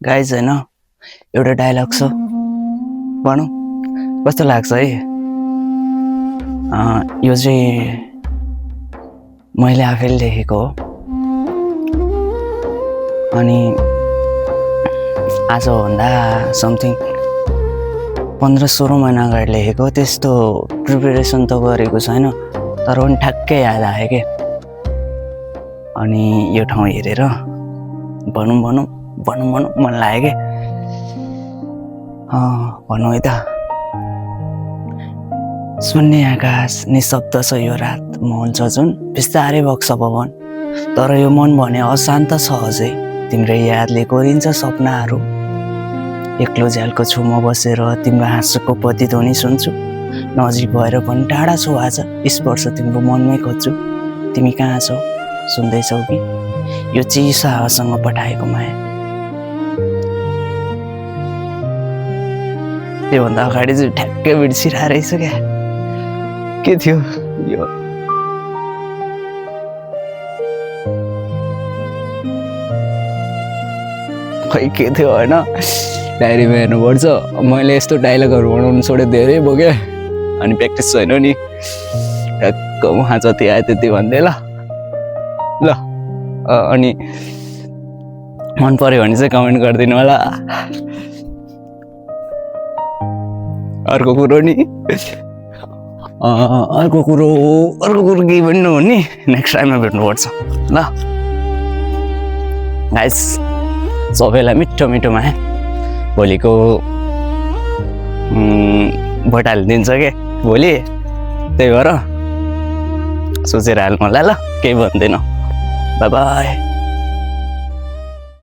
Guys होइन एउटा dialogue छ भनौँ कस्तो लाग्छ है। यो चाहिँ मैले आफैले लेखेको हो अनि आजभन्दा समथिङ 15-16 महिना अगाडि लेखेको। त्यस्तो प्रिपेरेसन त गरेको छैन तर पनि ठ्याक्कै याद आयो के। अनि यो ठाउँ हेरेर भनौँ मन लाग्यो के। भनौँ है त। शून्य आकाश निशब्द छ यो रात, मौन छ जुन बिस्तारै बग्छ पवन। तर यो मन भने अशान्त छ अझै, तिम्रै यादले कोरिन्छ सपनाहरू। एक्लो झ्यालको छेउमा बसेर तिम्रो हाँसोको प्रतिध्वनि सुन्छु। नजिक भएर पनि टाढा छौ आज, स्पर्श तिम्रो मनमै खोज्छु। तिमी कहाँ छौ, सुन्दैछौ कि यो चिसो हावासँग पठाएको माया। त्योभन्दा अगाडि चाहिँ ठ्याक्कै बिर्सिरहेको रहेछ क्या। के थियो यो? खै के थियो होइन, डायरीमा हेर्नुपर्छ। मैले यस्तो डायलगहरू बनाउनु छोडेँ धेरै भयो क्या। अनि प्र्याक्टिस छैन नि, ठ्याक्क उहाँ जति आयो त्यति भन्दै ल। अनि मन पर्यो भने चाहिँ कमेन्ट गरिदिनु होला। अर्को कुरो केही पनि नहुने, नेक्स्ट टाइममा भेट्नुपर्छ ल। गाइस सबैलाई मिठो मिठो माया भोलिको भोट हालिदिन्छ के भोलि, त्यही भएर सोचेर हाल्नु होला ल, केही भन्दैन। By by.